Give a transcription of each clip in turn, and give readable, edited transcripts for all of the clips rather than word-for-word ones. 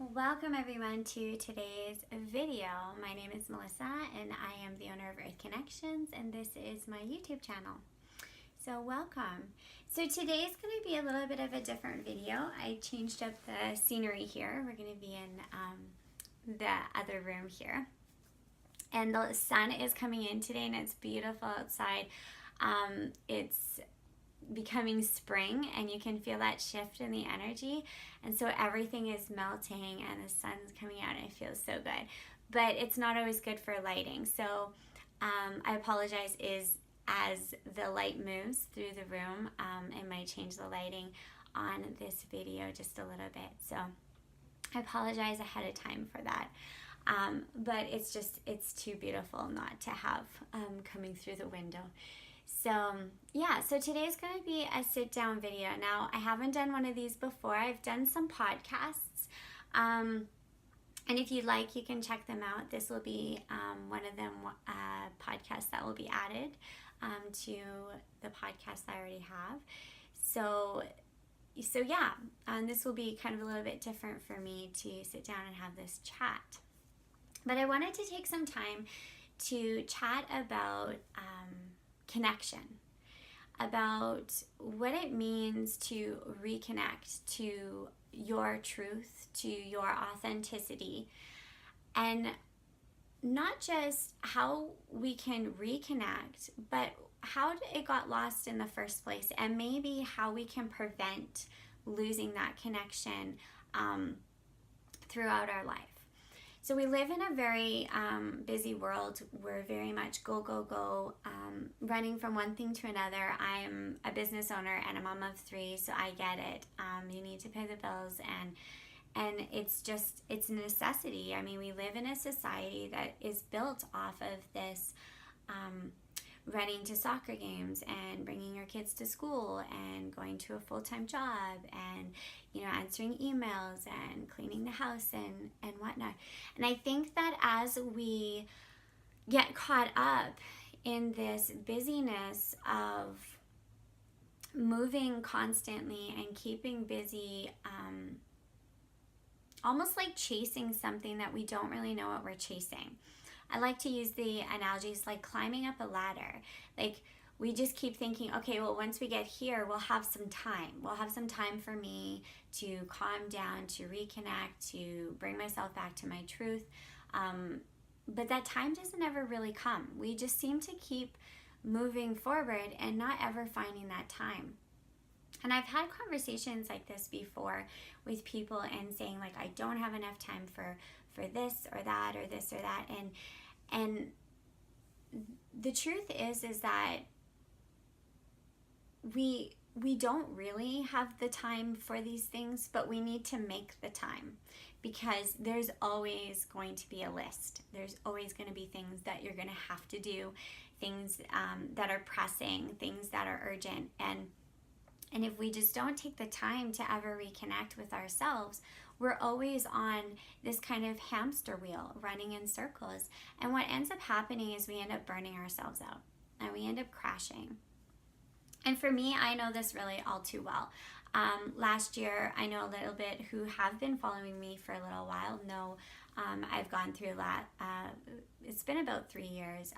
Welcome everyone to today's video. My name is Melissa and I am the owner of Reconnections, and this is my YouTube channel. So welcome. So today's going to be a little bit of a different video. I changed up the scenery here. We're going to be in the other room here. And the sun is coming in today and it's beautiful outside. It's becoming spring and you can feel that shift in the energy, and so everything is melting and the sun's coming out and it feels so good, but it's not always good for lighting. So I apologize as the light moves through the room, it might change the lighting on this video just a little bit, so I apologize ahead of time for that. But it's too beautiful not to have coming through the window. So yeah, so today's going to be a sit down video. Now, I haven't done one of these before. I've done some podcasts, and if you'd like, you can check them out. This will be one of them podcasts that will be added to the podcast I already have. So yeah, this will be kind of a little bit different for me to sit down and have this chat. But I wanted to take some time to chat about connection, about what it means to reconnect to your truth, to your authenticity, and not just how we can reconnect, but how it got lost in the first place, and maybe how we can prevent losing that connection throughout our life. So we live in a very busy world. We're very much go, go, go, running from one thing to another. I'm a business owner and a mom of 3, so I get it. You need to pay the bills, and it's a necessity. I mean, we live in a society that is built off of this running to soccer games and bringing your kids to school and going to a full-time job and answering emails and cleaning the house and whatnot. And I think that as we get caught up in this busyness of moving constantly and keeping busy, almost like chasing something that we don't really know what we're chasing. I like to use the analogies like climbing up a ladder. Like, we just keep thinking, okay, well, once we get here, we'll have some time. We'll have some time for me to calm down, to reconnect, to bring myself back to my truth. But that time doesn't ever really come. We just seem to keep moving forward and not ever finding that time. And I've had conversations like this before with people and saying, like, I don't have enough time for this or that or this or that. And the truth is that we don't really have the time for these things, but we need to make the time, because there's always going to be a list. There's always going to be things that you're going to have to do, things that are pressing, things that are urgent. And if we just don't take the time to ever reconnect with ourselves, we're always on this kind of hamster wheel running in circles. And what ends up happening is we end up burning ourselves out and we end up crashing. And for me, I know this really all too well. Last year, I know a little bit, who have been following me for a little while know I've gone through that. It's been about 3 years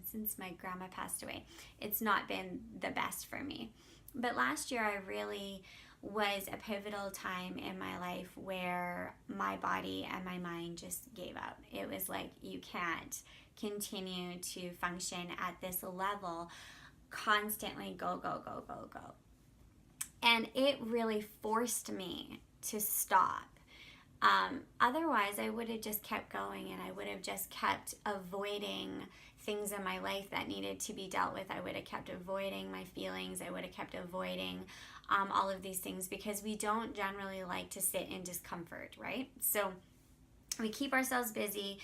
since my grandma passed away. It's not been the best for me. But last year, I really was a pivotal time in my life where my body and my mind just gave out. It was like, you can't continue to function at this level, constantly go, go, go, go, go. And it really forced me to stop. Otherwise, I would have just kept going, and I would have just kept avoiding things in my life that needed to be dealt with. I would have kept avoiding my feelings. I would have kept avoiding all of these things, because we don't generally like to sit in discomfort, right? So we keep ourselves busy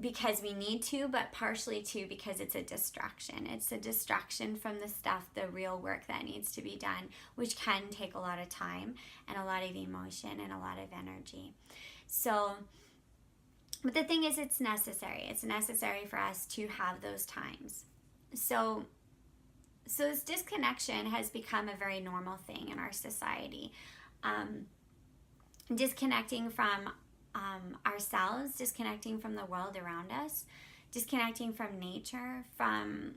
because we need to, but partially too because it's a distraction. It's a distraction from the stuff, the real work that needs to be done, which can take a lot of time and a lot of emotion and a lot of energy. So, but the thing is, it's necessary. It's necessary for us to have those times. So this disconnection has become a very normal thing in our society. disconnecting from ourselves, disconnecting from the world around us, disconnecting from nature, from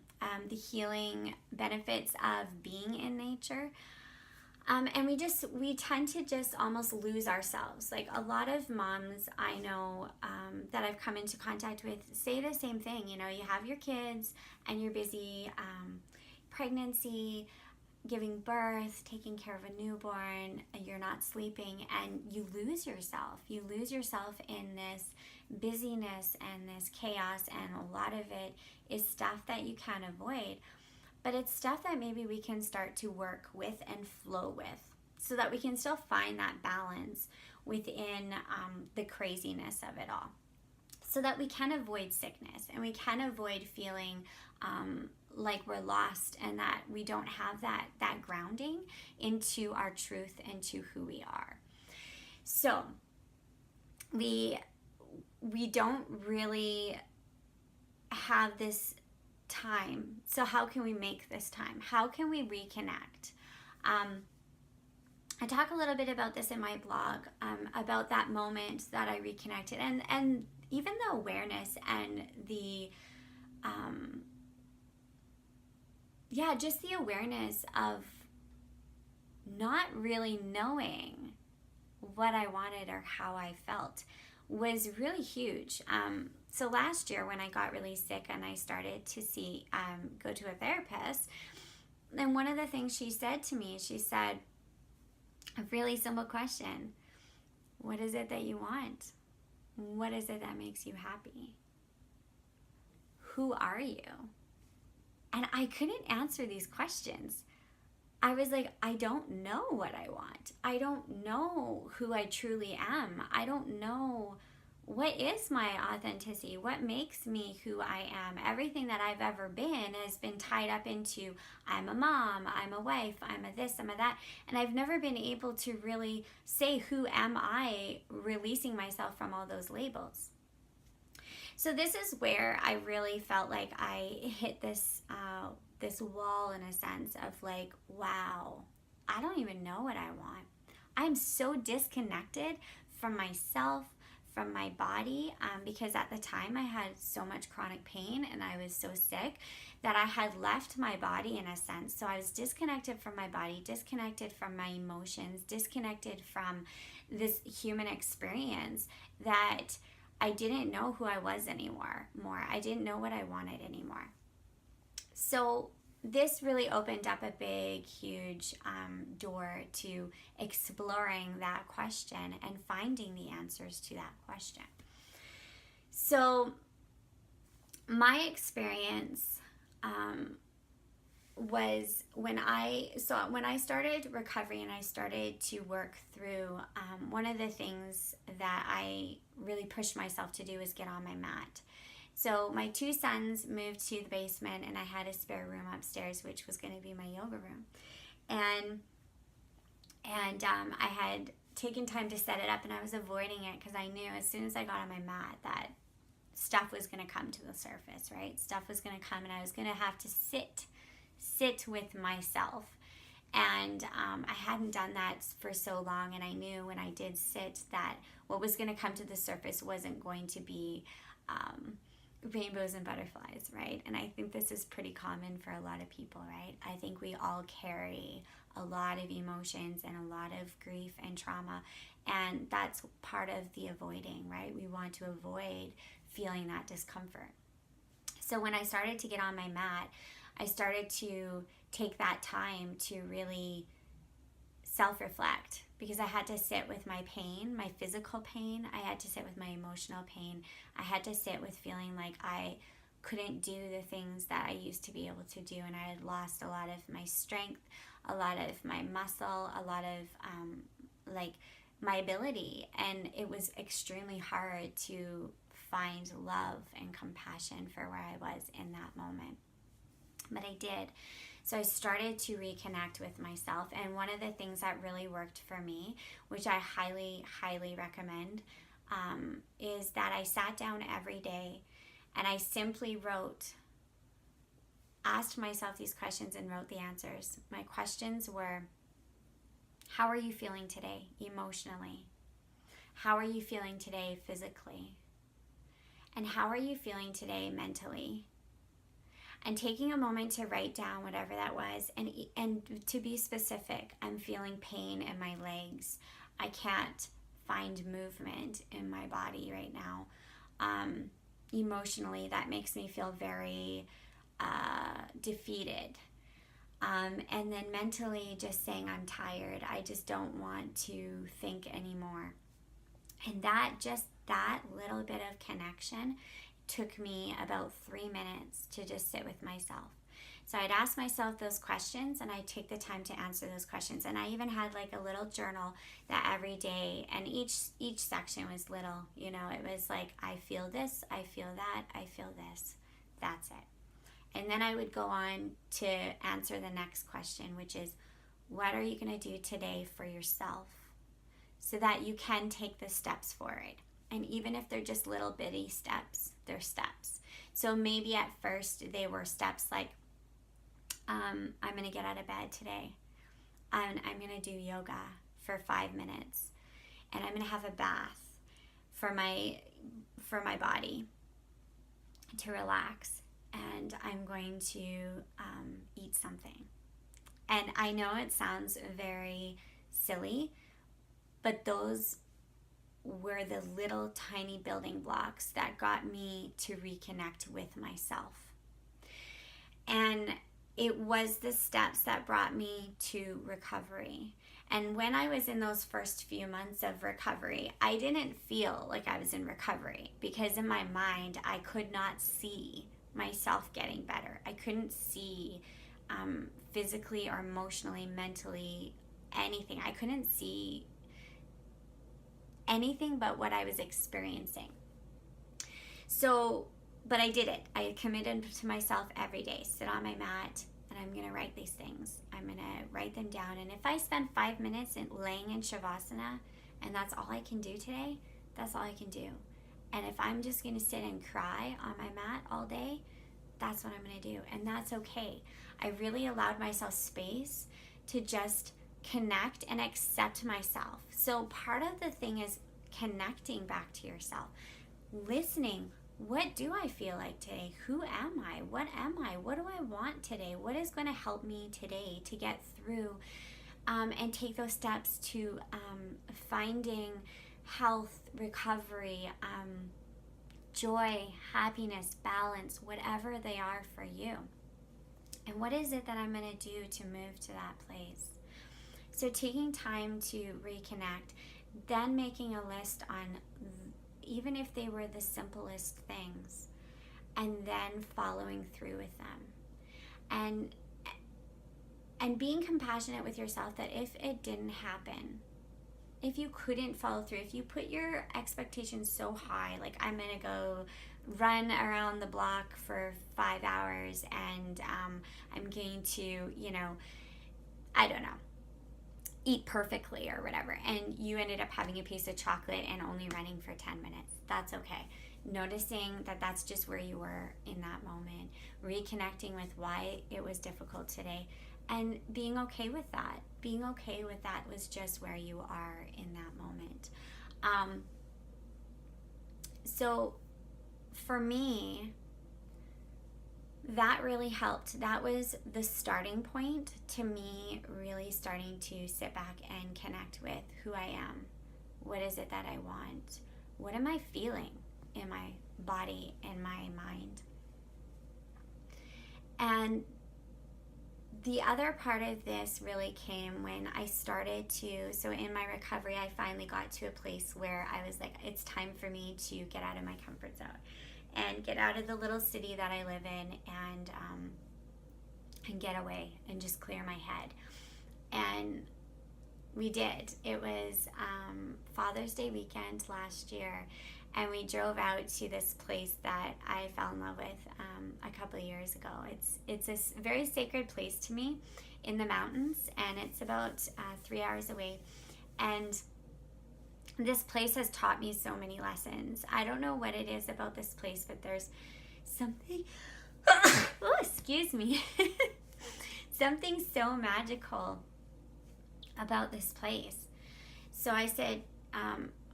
the healing benefits of being in nature. And we tend to just almost lose ourselves. Like a lot of moms I know that I've come into contact with say the same thing. You know, you have your kids and you're busy, pregnancy, giving birth, taking care of a newborn, you're not sleeping, and you lose yourself. You lose yourself in this busyness and this chaos, and a lot of it is stuff that you can't avoid. But it's stuff that maybe we can start to work with and flow with so that we can still find that balance within the craziness of it all. So that we can avoid sickness and we can avoid feeling like we're lost and that we don't have that grounding into our truth and to who we are. So we don't really have this time. So how can we make this time? How can we reconnect? I talk a little bit about this in my blog, about that moment that I reconnected, and even the awareness and the just the awareness of not really knowing what I wanted or how I felt was really huge. So last year when I got really sick and I started to go to a therapist, and one of the things she said to me, she said, a really simple question: what is it that you want? What is it that makes you happy? Who are you? And I couldn't answer these questions. I was like, I don't know what I want. I don't know who I truly am. I don't know what is my authenticity, what makes me who I am. Everything that I've ever been has been tied up into I'm a mom, I'm a wife, I'm a this, I'm a that. And I've never been able to really say who am I, releasing myself from all those labels. So this is where I really felt like I hit this wall in a sense of like, wow, I don't even know what I want. I'm so disconnected from myself, from my body, because at the time I had so much chronic pain and I was so sick that I had left my body in a sense. So I was disconnected from my body, disconnected from my emotions, disconnected from this human experience, that I didn't know who I was anymore. I didn't know what I wanted anymore. So this really opened up a big, huge door to exploring that question and finding the answers to that question. So my experience was when I started recovery and I started to work through, one of the things that I really pushed myself to do was get on my mat. So my two sons moved to the basement and I had a spare room upstairs, which was going to be my yoga room. And I had taken time to set it up, and I was avoiding it because I knew as soon as I got on my mat that stuff was going to come to the surface, right? Stuff was going to come and I was going to have to sit with myself. And I hadn't done that for so long, and I knew when I did sit that what was going to come to the surface wasn't going to be rainbows and butterflies, right? And I think this is pretty common for a lot of people, right? I think we all carry a lot of emotions and a lot of grief and trauma, and that's part of the avoiding, right? We want to avoid feeling that discomfort. So when I started to get on my mat, I started to take that time to really self-reflect, because I had to sit with my pain, my physical pain. I had to sit with my emotional pain. I had to sit with feeling like I couldn't do the things that I used to be able to do, and I had lost a lot of my strength, a lot of my muscle, a lot of my ability, and it was extremely hard to find love and compassion for where I was in that moment. But I did. So I started to reconnect with myself, and one of the things that really worked for me, which I highly, highly recommend, is that I sat down every day and I simply asked myself these questions and wrote the answers. My questions were, how are you feeling today emotionally? How are you feeling today physically? And how are you feeling today mentally? And taking a moment to write down whatever that was, and to be specific, I'm feeling pain in my legs. I can't find movement in my body right now. Emotionally, that makes me feel very defeated. And then mentally, just saying I'm tired. I just don't want to think anymore. And that little bit of connection took me about 3 minutes to just sit with myself. So I'd ask myself those questions, and I'd take the time to answer those questions. And I even had like a little journal that every day, and each section was little, you know, it was like, I feel this, I feel that, I feel this. That's it. And then I would go on to answer the next question, which is, what are you going to do today for yourself so that you can take the steps for it? And even if they're just little bitty steps, they're steps. So maybe at first they were steps like, I'm going to get out of bed today. And I'm going to do yoga for 5 minutes. And I'm going to have a bath for my body to relax. And I'm going to eat something. And I know it sounds very silly, but those were the little tiny building blocks that got me to reconnect with myself. And it was the steps that brought me to recovery. And when I was in those first few months of recovery, I didn't feel like I was in recovery, because in my mind, I could not see myself getting better. I couldn't see physically or emotionally, mentally, anything. I couldn't see anything but what I was experiencing. So, but I did it. I committed to myself every day. Sit on my mat, and I'm going to write these things. I'm going to write them down. And if I spend 5 minutes laying in Shavasana, and that's all I can do today, that's all I can do. And if I'm just going to sit and cry on my mat all day, that's what I'm going to do. And that's okay. I really allowed myself space to just connect and accept myself. So part of the thing is connecting back to yourself, listening. What do I feel like today? Who am I? What am I? What do I want today? What is going to help me today to get through and take those steps to finding health, recovery, joy, happiness, balance, whatever they are for you. And what is it that I'm going to do to move to that place? So taking time to reconnect, then making a list on even if they were the simplest things, and then following through with them. And being compassionate with yourself that if it didn't happen, if you couldn't follow through, if you put your expectations so high, like I'm going to go run around the block for 5 hours and I'm going to, you know, I don't know, eat perfectly or whatever, and you ended up having a piece of chocolate and only running for 10 minutes, that's okay. Noticing that that's just where you were in that moment, reconnecting with why it was difficult today, and being okay with that. Being okay with that was just where you are in that moment. So for me, that really helped. That was the starting point to me really starting to sit back and connect with who I am. What is it that I want? What am I feeling in my body and my mind? And the other part of this really came when I started to, so in my recovery, I finally got to a place where I was like, it's time for me to get out of my comfort zone and get out of the little city that I live in and get away and just clear my head. And we did. It was Father's Day weekend last year, and we drove out to this place that I fell in love with a couple of years ago. It's a very sacred place to me in the mountains, and it's about 3 hours away. And this place has taught me so many lessons. I don't know what it is about this place, but there's something, oh, excuse me, something so magical about this place. So I said,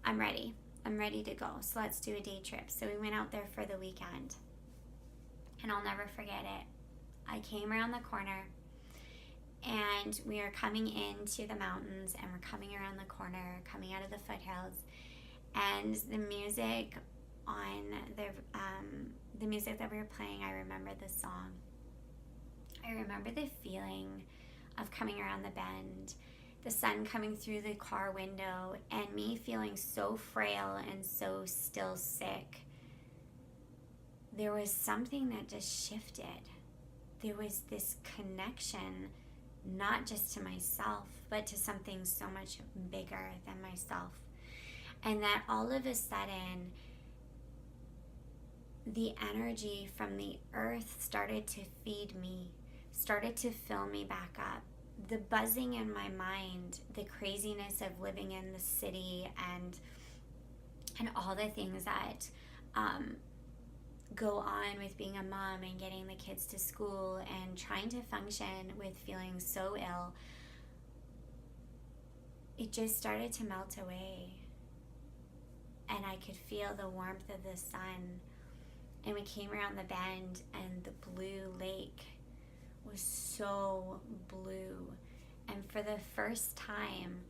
I'm ready. I'm ready to go. So let's do a day trip. So we went out there for the weekend. And I'll never forget it. I came around the corner and we are coming into the mountains and we're coming around the corner, coming out of the foothills. And the music on the music that we were playing, I remember the song. I remember the feeling of coming around the bend, the sun coming through the car window, and me feeling so frail and so still sick. There was something that just shifted. There was this connection, not just to myself, but to something so much bigger than myself. And that all of a sudden, the energy from the earth started to feed me, started to fill me back up. The buzzing in my mind, the craziness of living in the city and all the things that go on with being a mom and getting the kids to school and trying to function with feeling so ill, it just started to melt away. And I could feel the warmth of the sun. And we came around the bend and the blue lake was so blue. And for the first time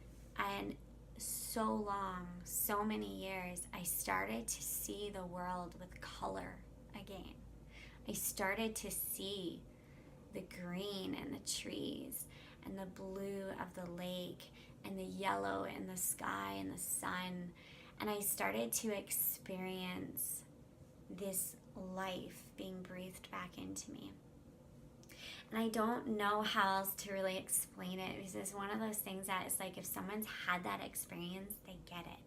in so long, so many years, I started to see the world with color again. I started to see the green in the trees and the blue of the lake and the yellow in the sky and the sun. And I started to experience this life being breathed back into me. And I don't know how else to really explain it, because it's one of those things that it's like if someone's had that experience, they get it.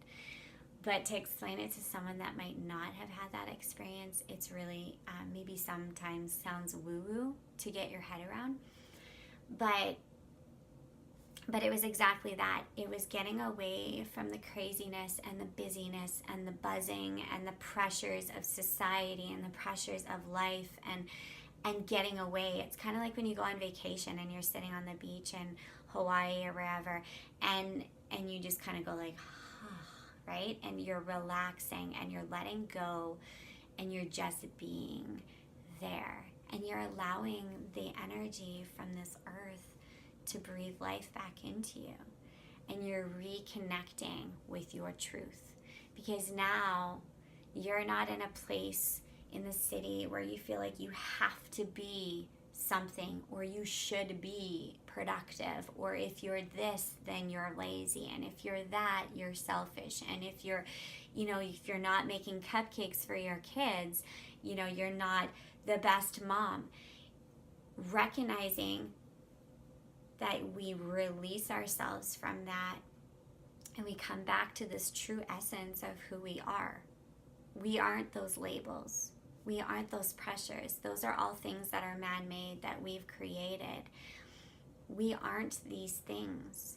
But to explain it to someone that might not have had that experience, it's really maybe sometimes sounds woo-woo to get your head around. But it was exactly that. It was getting away from the craziness and the busyness and the buzzing and the pressures of society and the pressures of life and getting away. It's kind of like when you go on vacation and you're sitting on the beach in Hawaii or wherever and you just kind of go like, right? And you're relaxing and you're letting go and you're just being there. And you're allowing the energy from this earth to breathe life back into you. And you're reconnecting with your truth. Because now you're not in a place in the city where you feel like you have to be something or you should be productive, or if you're this then you're lazy, and if you're that you're selfish, and if you're not making cupcakes for your kids, you're not the best mom. Recognizing that we release ourselves from that and we come back to this true essence of who we are. We aren't those labels. We aren't those pressures. Those are all things that are man-made, that we've created. We aren't these things.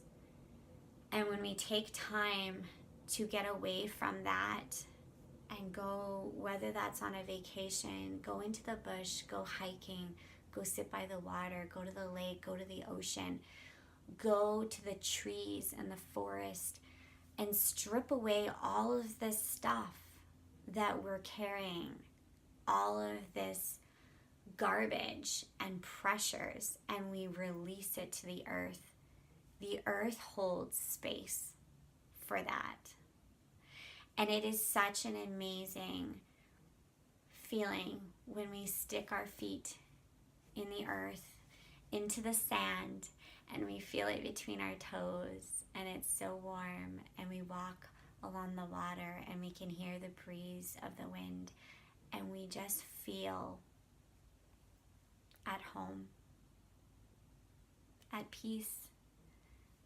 And when we take time to get away from that and go, whether that's on a vacation, go into the bush, go hiking, go sit by the water, go to the lake, go to the ocean, go to the trees and the forest, and strip away all of this stuff that we're carrying, all of this garbage and pressures, and we release it to the earth. The earth holds space for that. And it is such an amazing feeling when we stick our feet in the earth, into the sand, and we feel it between our toes, and it's so warm, and we walk along the water and we can hear the breeze of the wind, and we just feel at home, at peace,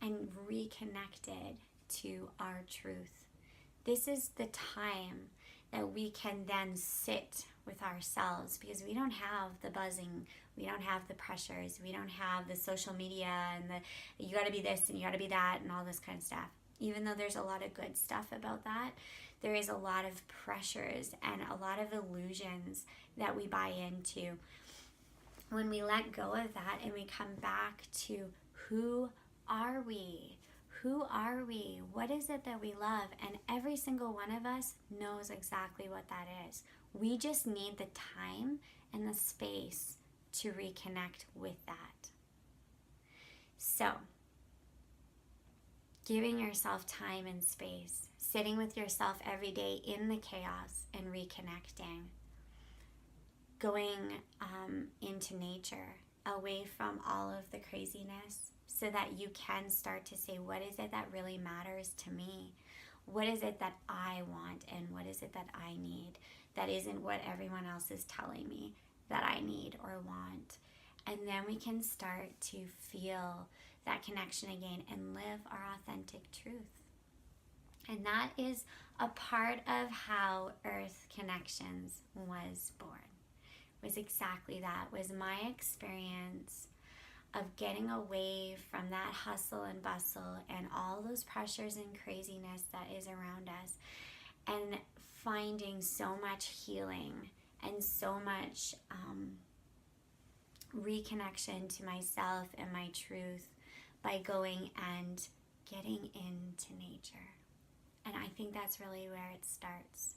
and reconnected to our truth. This is the time that we can then sit with ourselves, because we don't have the buzzing, we don't have the pressures, we don't have the social media and the you gotta be this and you gotta be that and all this kind of stuff. Even though there's a lot of good stuff about that, there is a lot of pressures and a lot of illusions that we buy into. When we let go of that and we come back to who are we? Who are we? What is it that we love? And every single one of us knows exactly what that is. We just need the time and the space to reconnect with that. So, giving yourself time and space, sitting with yourself every day in the chaos and reconnecting, going into nature, away from all of the craziness, so that you can start to say, what is it that really matters to me? What is it that I want, and what is it that I need that isn't what everyone else is telling me that I need or want? And then we can start to feel that connection again and live our authentic truth. And that is a part of how Earth Connections was born. Was exactly that. Was my experience of getting away from that hustle and bustle and all those pressures and craziness that is around us, and finding so much healing and so much reconnection to myself and my truth by going and getting into nature. And I think that's really where it starts.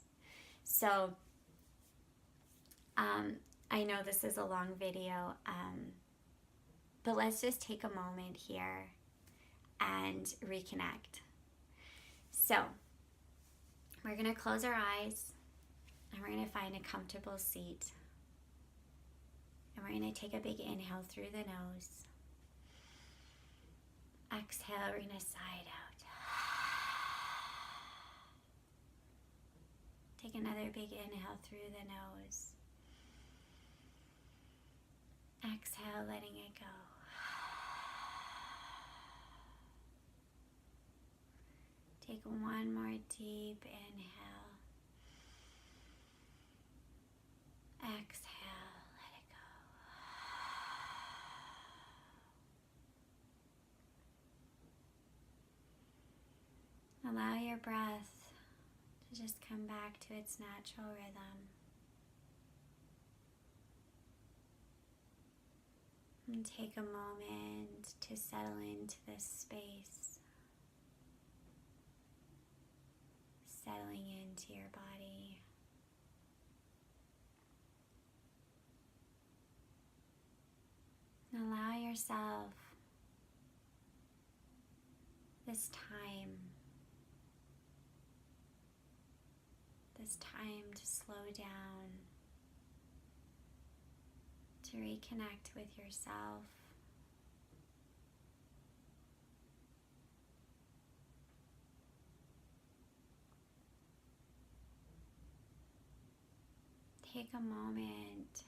So I know this is a long video, but let's just take a moment here and reconnect. So we're going to close our eyes, and we're going to find a comfortable seat. And we're going to take a big inhale through the nose. Exhale, we're going to sigh it out. Take another big inhale through the nose. Exhale, letting it go. Take one more deep inhale. Exhale, let it go. Allow your breath to just come back to its natural rhythm. And take a moment to settle into this space, settling into your body. And allow yourself this time to slow down, to reconnect with yourself. Take a moment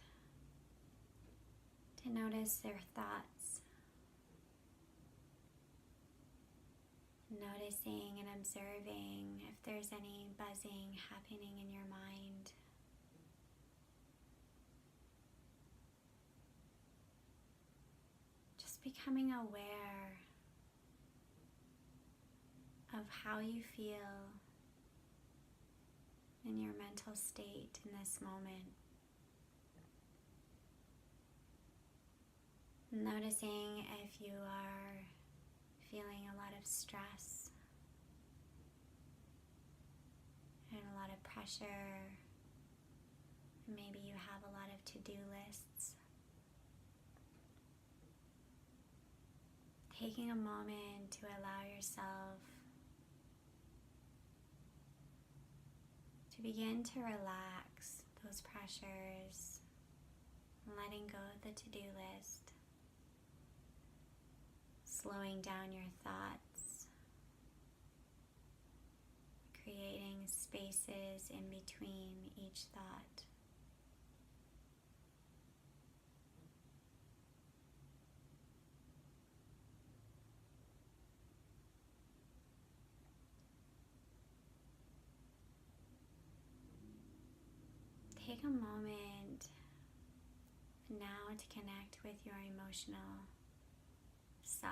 to notice their thoughts, noticing and observing if there's any buzzing happening in your mind. Just becoming aware of how you feel in your mental state in this moment. Noticing if you are feeling a lot of stress and a lot of pressure. Maybe you have a lot of to-do lists. Taking a moment to allow yourself to begin to relax those pressures, letting go of the to-do list, slowing down your thoughts, creating spaces in between each thought. Take a moment now to connect with your emotional self.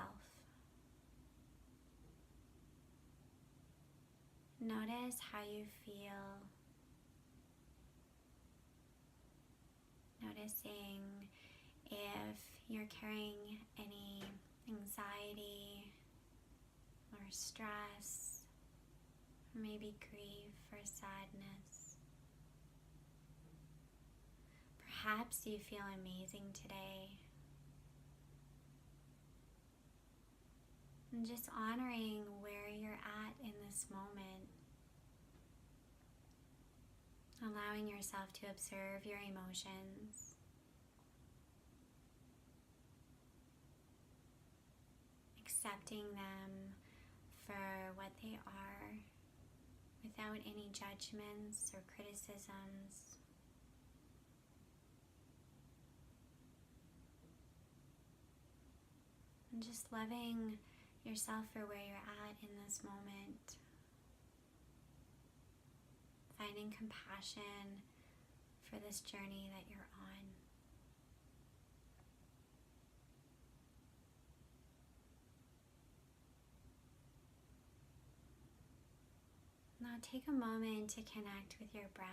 Notice how you feel. Noticing if you're carrying any anxiety or stress, or maybe grief or sadness. Perhaps you feel amazing today. And just honoring where you're at in this moment. Allowing yourself to observe your emotions. Accepting them for what they are without any judgments or criticisms. And just loving yourself for where you're at in this moment. Finding compassion for this journey that you're on. Now take a moment to connect with your breath.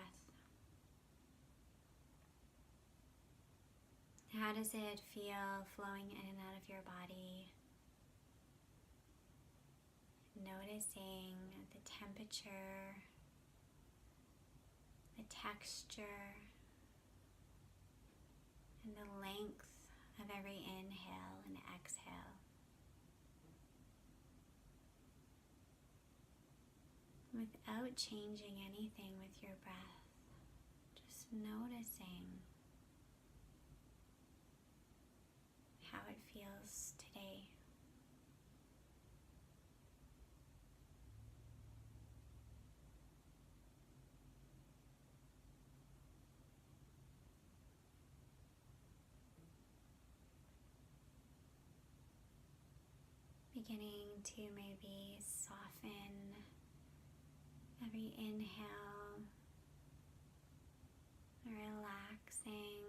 How does it feel flowing in and out of your body? Noticing the temperature, the texture, and the length of every inhale and exhale. Without changing anything with your breath, just noticing how it feels today. Beginning to maybe soften every inhale, relaxing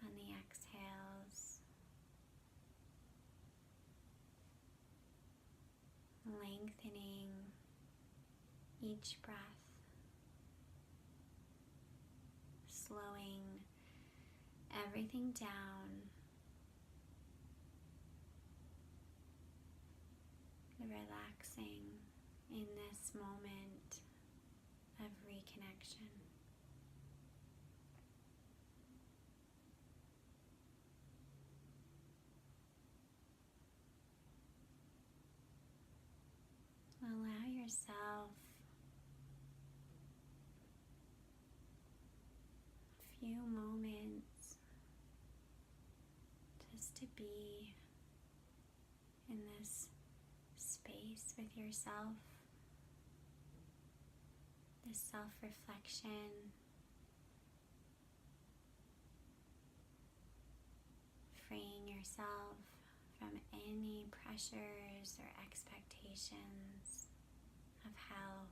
on the exhales, lengthening each breath, slowing everything down, relaxing in this moment of reconnection. Allow yourself a few moments just to be in this space with yourself, this self-reflection, freeing yourself from any pressures or expectations of how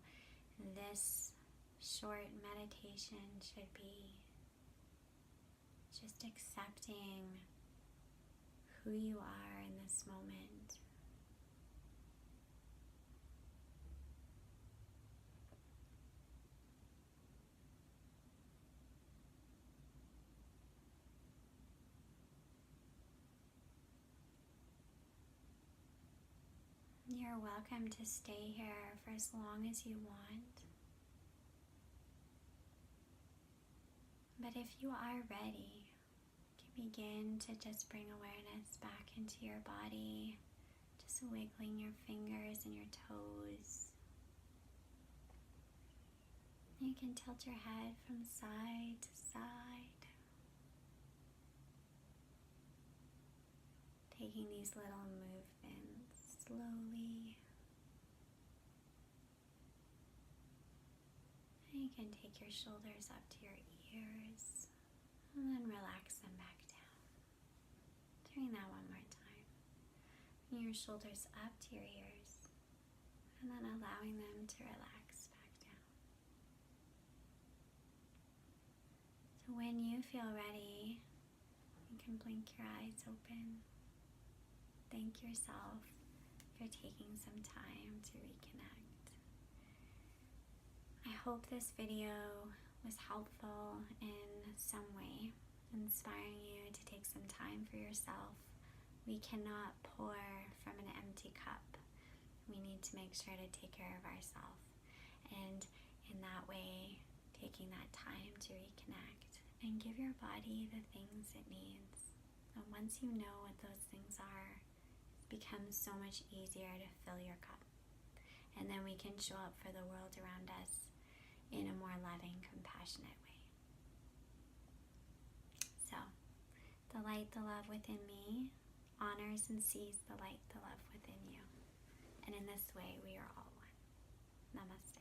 this short meditation should be. Just accepting who you are in this moment. You're welcome to stay here for as long as you want. But if you are ready, you can begin to just bring awareness back into your body, just wiggling your fingers and your toes. You can tilt your head from side to side, taking these little movements slowly. And you can take your shoulders up to your ears and then relax them back down. Doing that one more time. Bring your shoulders up to your ears and then allowing them to relax back down. So when you feel ready, you can blink your eyes open. Thank yourself for taking some time to reconnect. I hope this video was helpful in some way, inspiring you to take some time for yourself. We cannot pour from an empty cup. We need to make sure to take care of ourselves. And in that way, taking that time to reconnect and give your body the things it needs. And once you know what those things are, it becomes so much easier to fill your cup. And then we can show up for the world around us in a more loving, compassionate way. So, the light, the love within me honors and sees the light, the love within you. And in this way, we are all one. Namaste.